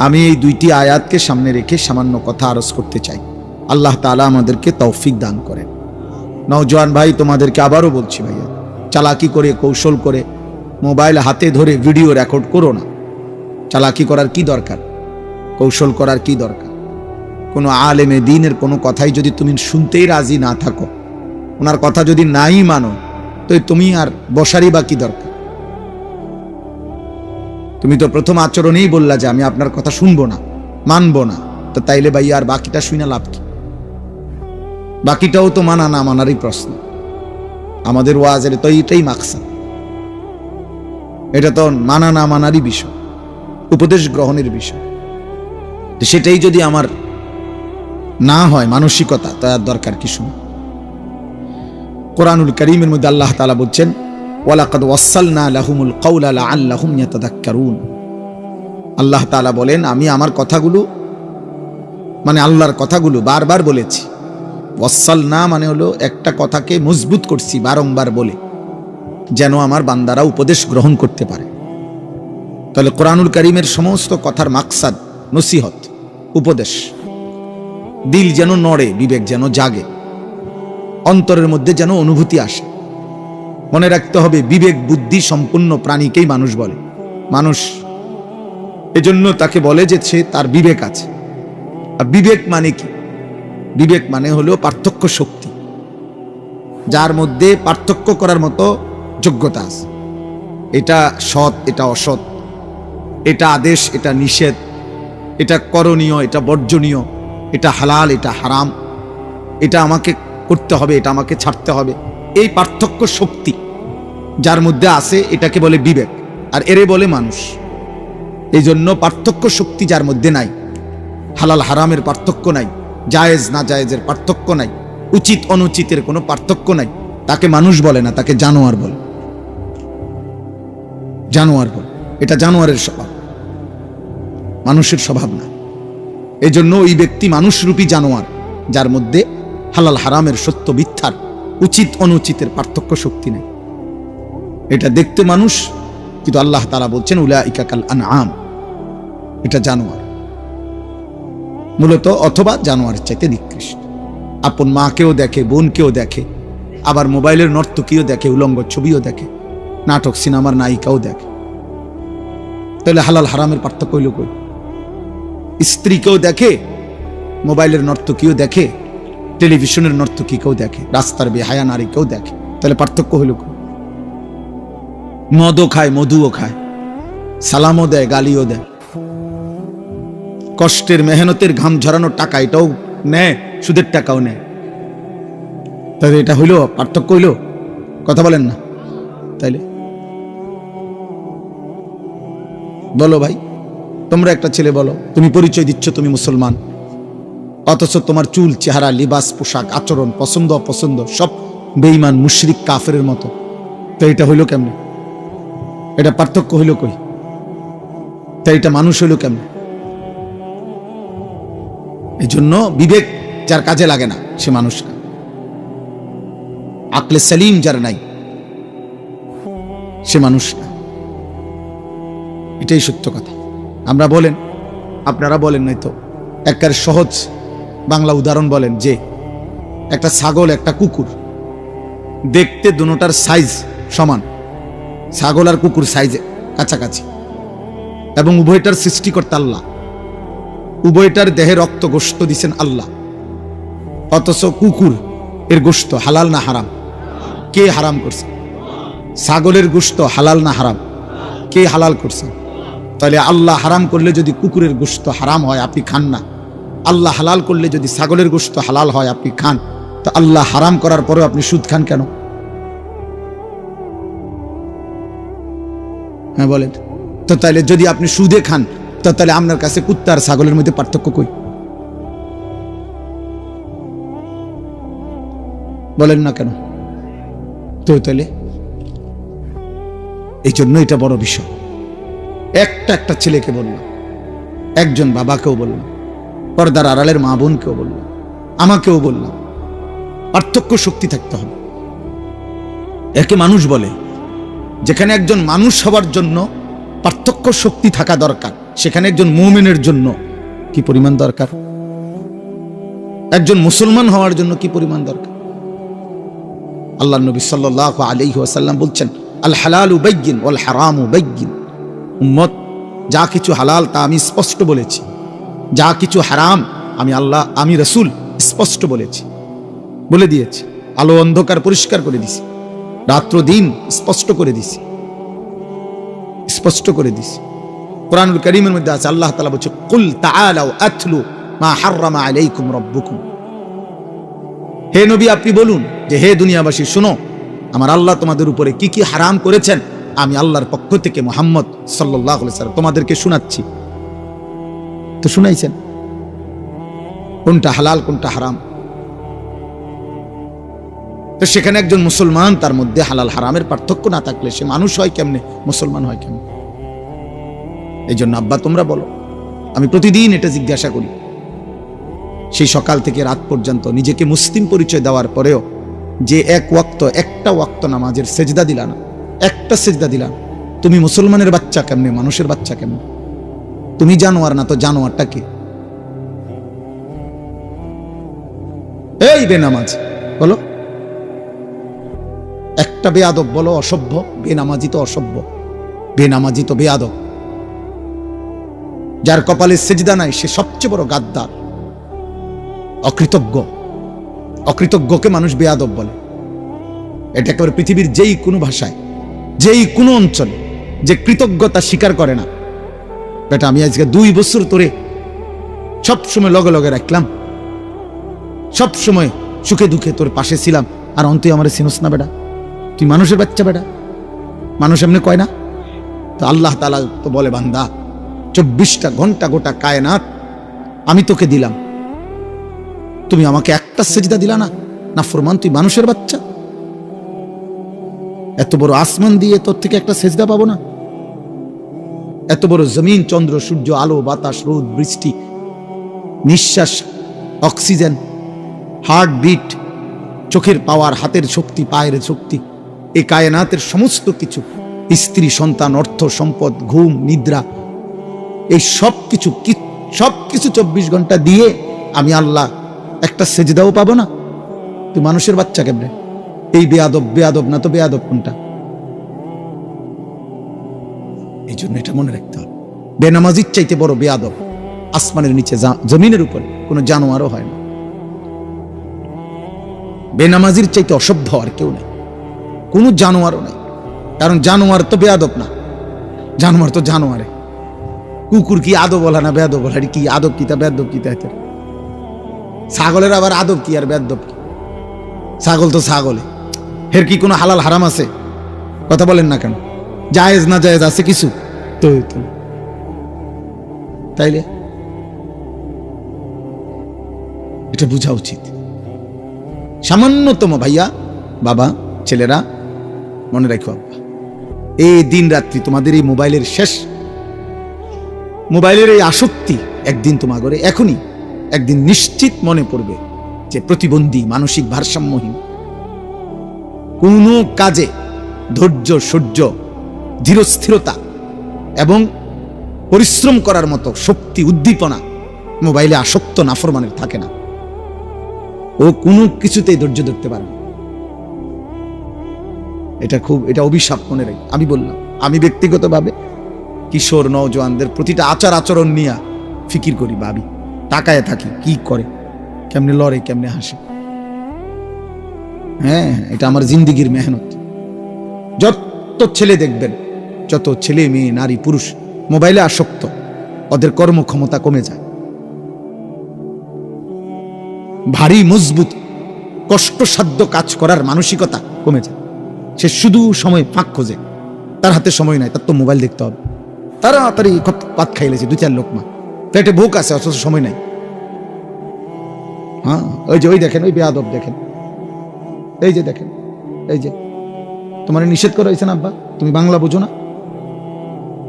A: আমি এই 2টি আয়াতকে সামনে রেখে সামান্য কথা আরজ করতে চাই। আল্লাহ তাআলা আমাদেরকে তৌফিক দান করেন। নওজোয়ান ভাই, তোমাদেরকে আবারও বলছি ভাইয়া, চালাকি করে, কৌশল করে মোবাইল হাতে ধরে ভিডিও রেকর্ড করো না। চালাকি করার কি দরকার? কৌশল করার কি দরকার? কোনো আলেমে দ্বীনের কোনো কথাই যদি তুমি শুনতেই রাজি না থাকো, ওনার কথা যদি নাই মানো, তো তুমি আর বসারই বা কি দরকার? তুমি তো প্রথম আচরণেই বললা যে আমি আপনার কথা শুনবো না, মানবো না। তো তাইলে ভাই আর বাকিটা শুনে লাভ কি? বাকিটাও তো মানা না মানারই প্রশ্ন। আমাদের ওয়াজের তো এইটাই মাকসাদ। এটা তো মানা না মানারই বিষয়, উপদেশ গ্রহণের বিষয়। সেটাই যদি আমার না হয় মানসিকতা, তার দরকার কি শুনে? কোরআনুল কারীমের মধ্যে আল্লাহ তাআলা বলছেন, ওয়ালাকাদ ওয়াসালনা লাহুমুল কাওলা লাআল্লাহুম ইয়াতাযাক্কারুন। আল্লাহ তাআলা বলেন, আমি আমার কথাগুলো, মানে আল্লাহর কথাগুলো বারবার বলেছি। ওয়াসালনা মানে হলো একটা কথাকে মজবুত করছি বারংবার বলে, যেন আমার বান্দারা উপদেশ গ্রহণ করতে পারে। তাহলে কোরআনুল কারীমের সমস্ত কথার মাকসাদ নসিহত, উপদেশ। দিল যেন নড়ে, বিবেক যেন জাগে, অন্তরের মধ্যে যেন অনুভূতি আসে। মনে রাখতে হবে, বিবেক বুদ্ধি সম্পূর্ণ প্রাণীকেই মানুষ বলে। মানুষ এজন্য তাকে বলে যে সে তার বিবেক আছে। আর বিবেক মানে কি? বিবেক মানে হলো পার্থক্য শক্তি, যার মধ্যে পার্থক্য করার মতো যোগ্যতা আছে। এটা সৎ, এটা অসৎ, এটা আদেশ, এটা নিষেধ, এটা করণীয়, এটা বর্জনীয়, এটা হালাল, এটা হারাম, এটা আমাকে করতে হবে, এটা আমাকে ছাড়তে হবে। এই পার্থক্য শক্তি যার মধ্যে আছে, এটাকে বলে বিবেক, আর এরে বলে মানুষ। এই জন্য পার্থক্য শক্তি যার মধ্যে নাই, হালাল হারামের পার্থক্য নাই, জায়েজ না জায়েজের পার্থক্য নাই, উচিত অনুচিতের কোনো পার্থক্য নাই, তাকে মানুষ বলে না, তাকে জানোয়ার বলে। জানোয়ার বলে, এটা জানোয়ারের স্বভাব, মানুষের স্বভাব না। এই জন্য ওই ব্যক্তি মানুষরূপী জানোয়ার, যার মধ্যে হালাল হারামের সত্য মিথ্যার, উচিত অনুচিতের পার্থক্য শক্তি নেই। এটা দেখতে মানুষ, কিন্তু আল্লাহ তাআলা বলছেন উলাইকা কাল আনআম, এটা জানোয়ার মূলত, অথবা জানোয়ারের চাইতে নিকৃষ্ট। আপন মাকেও দেখে, বোনকেও দেখে, আবার মোবাইলের নর্তকীও দেখে, উলঙ্গ ছবিও দেখে, নাটক সিনেমার নায়িকাও দেখে। তাহলে হালাল হারামের পার্থক্য হইল কই? স্ত্রীকেও দেখে, মোবাইলের নর্তকীও দেখে, টেলিভিশনের নর্তকীকেও দেখে, রাস্তার বেহায়া নারীকেও দেখে। তাহলে পার্থক্য হইল কই? মদও খায়, মধুও খায়, সালামও দেয়, গালিও দেয়, কষ্টের মেহনতের ঘাম ঝরানোর টাকা এটাও নেয়, সুদের টাকাও নেয়। তাহলে এটা হইল পার্থক্য? হইল? কথা বলেন না। তাইলে বলো ভাই, তোমরা একটা ছেলে বলো, তুমি পরিচয় দিচ্ছ তুমি মুসলমান, অথচ তোমার চুল, চেহারা, লিবাস, পোশাক, আচরণ, পছন্দ অপছন্দ সব বেঈমান, মুশরিক, কাফেরের মতো। তো এটা হইল কেমনে? এটা পার্থক্য হইল কই? তাই এটা মানুষ হইল কেমনে? এই জন্য বিবেক যার কাজে লাগে না, সে মানুষ না। আকলে সালিম যার নাই, সে মানুষ না। এটাই সত্য কথা। আমরা বলেন, আপনারা বলেন, নাই তো একেবারে সহজ বাংলা উদাহরণ বলেন যে একটা ছাগল, একটা কুকুর, দেখতে দুটোটার সাইজ সমান, ছাগল আর কুকুর সাইজে কাছাকাছি, এবং উভয়টার সৃষ্টিকর্তা আল্লাহ, উভয়টার দেহে রক্ত গোশত দিছেন আল্লাহ। অথচ কুকুর এর গোশত হালাল না হারাম? কে হারাম করছে? ছাগলের গোশত হালাল না হারাম? কে হালাল করছে? তাহলে আল্লাহ হারাম করলে যদি কুকুরের গোশত হারাম হয়, আপনি খান না। আল্লাহ হালাল করলে যদি ছাগলের গোশত হালাল হয়, আপনি খান। তো আল্লাহ হারাম করার পরেও আপনি সুদ খান কেন? হ্যাঁ বলেন তো। তাহলে যদি আপনি সুদে খান, তো তাহলে আপনার কাছে কুত্তা আর ছাগলের মধ্যে পার্থক্য কই? বলেন না কেন? তো তাহলে এই জন্য এটা বড় বিষয়। একটা ছেলেকে বললাম, একজন বাবাকেও বললাম, পর্দার আড়ালের মা বোনকেও বললাম, আমাকেও বললাম, পার্থক্য শক্তি থাকতে হবে। একে মানুষ বলে। যেখানে একজন মানুষ হওয়ার জন্য পার্থক্য শক্তি থাকা দরকার, সেখানে একজন মুমিনের জন্য কি পরিমাণ দরকার? একজন মুসলমান হওয়ার জন্য কি পরিমাণ দরকার? আল্লাহর নবী সাল্লাল্লাহু আলাইহি ওয়াসাল্লাম বলছেন, আল হালালু বাইয়িন ওয়াল হারামু বাইয়িন। উম্মত, যা কিছু হালাল তা আমি স্পষ্ট বলেছি, যা কিছু হারাম আমি আল্লাহ, আমি রসুল স্পষ্ট বলেছি, বলে দিয়েছি। আলো অন্ধকার পরিষ্কার করে দিছি, রাত্র দিন স্পষ্ট করে দিছি, স্পষ্ট করে দিছি। কুরআনুল কারীমের মধ্যে আছে, আল্লাহ তাআলা বলছে, কুল তাআলাউ আতলু মা হাররামা আলাইকুম রাব্বুকুম। হে নবী, আপনি বলুন যে হে দুনিয়াবাসী, শুনো আমার আল্লাহ তোমাদের উপরে কি কি হারাম করেছেন, আমি আল্লাহর পক্ষ থেকে মুহাম্মদ সাল্লাল্লাহু আলাইহি ওয়াসাল্লাম তোমাদেরকে শোনাচ্ছি। তো শুনাইছেন কোনটা হালাল কোনটা হারাম। তো সেখানে একজন মুসলমান, তার মধ্যে হালাল হারামের পার্থক্য না থাকলে সে মানুষ হয় কেমনে, মুসলমান হয় কেমনে? এই জন্য আব্বা তোমরা বলো, আমি প্রতিদিন এটা জিজ্ঞাসা করি, সেই সকাল থেকে রাত পর্যন্ত নিজেকে মুসলিম পরিচয় দেওয়ার পরেও যে একটা ওয়াক্ত নামাজের সেজদা দিলা না, একটা সেজদা দিলা, তুমি মুসলমানের বাচ্চা কেমনে, মানুষের বাচ্চা কেমনে? তুমি জানোয়ার না তো জানোয়ারটা কে? এই বেনামাজ বলো, একটা বেয়াদব বলো অসভ্য, বেনামাজি তো অসভ্য, বেনামাজি তো বেয়াদব। যার কপালে সেজদা নাই সে সবচেয়ে বড় গাদ্দার, অকৃতজ্ঞ। অকৃতজ্ঞকে মানুষ বেয়াদব বলে। এটা একেবারে পৃথিবীর যেই কোনো ভাষায়, যেই কোনো অঞ্চলে যে কৃতজ্ঞতা স্বীকার করে না, বেটা আমি আজকে 2 বছর ধরে সবসময় লগে লগে রাখলাম, সবসময় সুখে দুঃখে তোর পাশে ছিলাম, আর অন্তই আমার চিনস না বেটা, তুই মানুষের বাচ্চা বেটা। মানুষ এমনি কয় না? তো আল্লাহ তাআলা তো বলে, বান্দা 24টা ঘন্টা গোটা কায়নাত আমি তোকে দিলাম, তুমি আমাকে একটা সেজদা দিলা না, না ফরমান, তুই মানুষের বাচ্চা। এত বড় আসমান দিয়ে তোর থেকে একটা সেজদা পাবো না? এত বড় জমিন, চন্দ্র, সূর্য, আলো, বাতাস, রোদ, বৃষ্টি, নিঃশ্বাস, অক্সিজেন, হার্টবিট, চোখের পাওয়ার, হাতের শক্তি, পায়ের শক্তি, এই কায়নাতের সমস্ত কিছু, স্ত্রী, সন্তান, অর্থ, সম্পদ, ঘুম, নিদ্রা, এই সবকিছু 24 ঘন্টা দিয়ে আমি আল্লাহ একটা সেজদাও পাবো না? তুই মানুষের বাচ্চা কেমনে? এই বেয়াদব না তো বেয়াদব কোনটা? এই জন্য এটা মনে রাখতে হবে, বেনামাজির চাইতে বড় বেয়াদব আসমানের নিচে, জমিনের উপরে কোনো জানোয়ারও হয় না। বেনামাজির চাইতে অসভ্য আর কেউ নেই, কোনো জানোয়ারও নেই। কারণ জানোয়ার তো বেয়াদব না, জানোয়ার তো জানোয়ারে। কুকুর কি আদব বলা না বেয়াদব বলা? কি আদব কি তা বেয়াদব কি তা? ছাগলের আবার আদব কি আর বেয়াদব কি? ছাগল তো ছাগলে, এর কি কোনো হালাল হারাম আছে? কথা বলেন না কেন? জায়েজ না জায়েজ আছে কিছু? তো তাইলে এটা বোঝা উচিত। সামান্যতম ভাইয়া, বাবা, ছেলেরা মনে রাখো, আব্বা, এই দিন রাত্রি তোমাদের এই মোবাইলের শেষ, মোবাইলের এই আসক্তি একদিন তোমাদের এখনই একদিন নিশ্চিত মনে পড়বে যে প্রতিবন্ধী, মানসিক ভারসাম্যহীন, কোন কাজে ধৈর্য, সহ্য, ধীরস্থিরতা এবং পরিশ্রম করার মতো শক্তি, উদ্দীপনা মোবাইলে আসক্ত নাফরমানের থাকে না। ও কোনো কিছুতেই ধৈর্য ধরতে পারে না। এটা অভিশাপ, মনে রাখি। আমি বললাম, আমি ব্যক্তিগতভাবে কিশোর নওজোয়ানদের প্রতিটা আচার আচরণ নিয়ে ফিকির করি, ভাবি, তাকায় থাকি, কি করে, কেমনে লড়ে, কেমনে হাসে। হ্যাঁ, এটা আমার জিন্দিগির মেহনত। যত ছেলে দেখবেন, যত ছেলে, মেয়ে, নারী, পুরুষ মোবাইলে আসক্ত, ওদের কর্মক্ষমতা কমে যায়, ভারী মজবুত কষ্টসাধ্য কাজ করার মানসিকতা কমে যায়। সে শুধু সময় ফাঁক খোঁজে, তার হাতে সময় নাই, তার তো মোবাইল দেখতে হবে। তাড়াতাড়ি পাত খাইলেছে 2-4 লোকমা, পেটে ভোক আছে, অথচ সময় নাই। হ্যাঁ, ওই দেখেন, ওই বেয়াদব দেখেন, এই যে দেখেন, এই যে তোমার নিষেধ করা হয়েছে না আব্বা, তুমি বাংলা বুঝো না?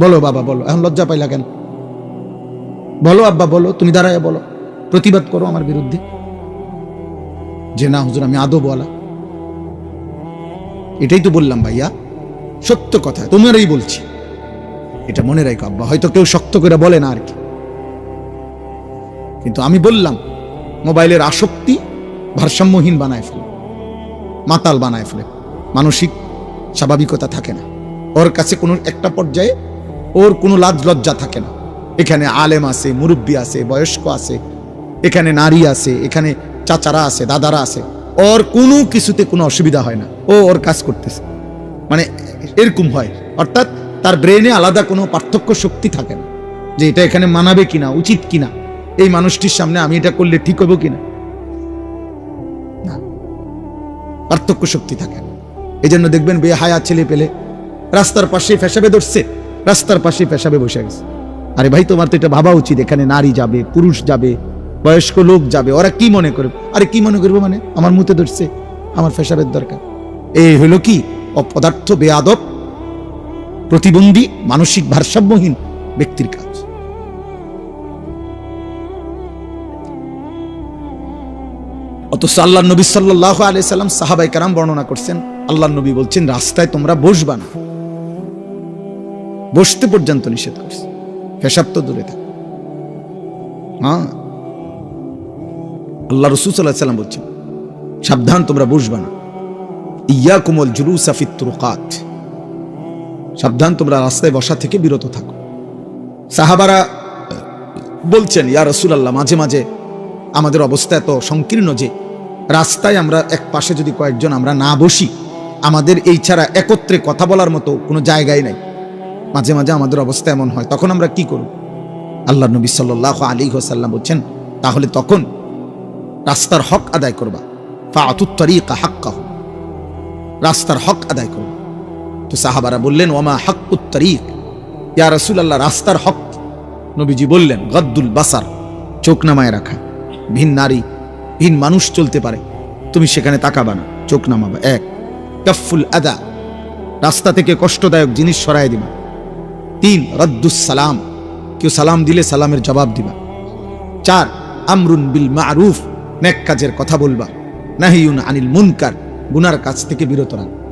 A: বলো বাবা, বলো, এখন লজ্জা পাইলা কেন? বলো আব্বা, বলো, তুমি দাঁড়ায় বলো, প্রতিবাদ করো আমার বিরুদ্ধে যে না হুজুর আমি আদবওয়ালা। এটাই তো বললাম ভাইয়া, সত্য কথা তোমারই বলছি, এটা মনে রাখো আব্বা। হয়তো কেউ শক্ত করে বলে না আর কি, কিন্তু আমি বললাম মোবাইলের আসক্তি ভারসাম্যহীন বানায় ফেলে, মাতাল বানায় ফেলে, মানসিক স্বাভাবিকতা থাকে না ওর কাছে, কোনো একটা পর্যায়ে ওর কোনো লাজ লজ্জা থাকে না, এখানে আলেম আছে, মুরব্বী আছে, বয়স্ক আছে, এখানে নারী আছে, এখানে চাচারা আছে, দাদারা আছে, ওর কোনো কিছুতে কোনো অসুবিধা হয় না, ও ওর কাজ করতেছে, মানে এরকম হয়। অর্থাৎ তার ব্রেনে আলাদা কোনো পার্থক্য শক্তি থাকে না যে এটা এখানে মানাবে কিনা, উচিত কিনা, এই মানুষটির সামনে আমি এটা করলে ঠিক হবো কিনা, না, পার্থক্য শক্তি থাকে না। এই জন্য দেখবেন বেহায়া ছেলে পেলে রাস্তার পাশে পেশাবে ধরছে, রাস্তার পাশে পেশাবে বসে গেছে। আরে ভাই, তোমার তো এটা ভাবা উচিত, এখানে নারী যাবে, পুরুষ যাবে, বয়স্ক লোক যাবে, ওরা কি মনে করবে? আরে কি মনে করবো মানে, আমার মুতে ধরছে, আমার পেশাবের দরকার। এই হলো কি অপদার্থ, বেয়াদব, প্রতিবন্ধী, মানসিক ভারসাম্যহীন ব্যক্তির কাজ। অথচ আল্লাহ নবী সাল্লাল্লাহু আলাইহি সাল্লাম, সাহাবায়ে কেরাম বর্ণনা করছেন, আল্লাহ নবী বলছেন রাস্তায় তোমরা বসবা না, বসতে পর্যন্ত নিষেধ করছে, পেশাব তো দূরে থাক। হ্যাঁ, আল্লাহ রাসূল সাল্লাল্লাহু আলাইহি সাল্লাম বলছেন সাবধান, তোমরা বসবা না। ইয়াকুমুল জুলুসা ফিত তুরুকাত, সাবধান, তোমরা রাস্তায় বসা থেকে বিরত থাকো। সাহাবারা বলছেন ইয়া রাসূলুল্লাহ, মাঝে মাঝে আমাদের অবস্থা এত সংকীর্ণ যে রাস্তায় আমরা এক পাশে যদি কয়েকজন আমরা না বসি, আমাদের এই ছাড়া একত্রে কথা বলার মতো কোনো জায়গায় নাই। মাঝে মাঝে আমাদের অবস্থা এমন হয়, তখন আমরা কি করব? আল্লাহ নবী সাল্লাল্লাহু আলাইহি ওয়াসাল্লাম বলছেন তাহলে তখন রাস্তার হক আদায় করবা, ফাআতুত তারিকা হাক্কাহু, রাস্তার হক আদায় করবা। তো সাহাবারা বললেন ওমা হাক্কুত তারিক, ইয়া রাসূলুল্লাহ, রাস্তার হক? নবীজি বললেন গদ্দুল বাসার, চোখ নামায় রাখা। ভিন নারী, ভিন মানুষ চলতে পারে, তুমি সেখানে তাকাবা না, চোখ নামাবা। এক, কাফুল আদা, রাস্তা থেকে কষ্টদায়ক জিনিস সরায় দিবা। তিন, রদ্দুস সালাম, কেউ সালাম দিলে সালামের জবাব দিবা। চার, আমরুন বিল মারুফ, নেক কাজের কথা বলবা। নাহিউন আনিল মুনকার, গুনার কাজ থেকে বিরত রাখবা।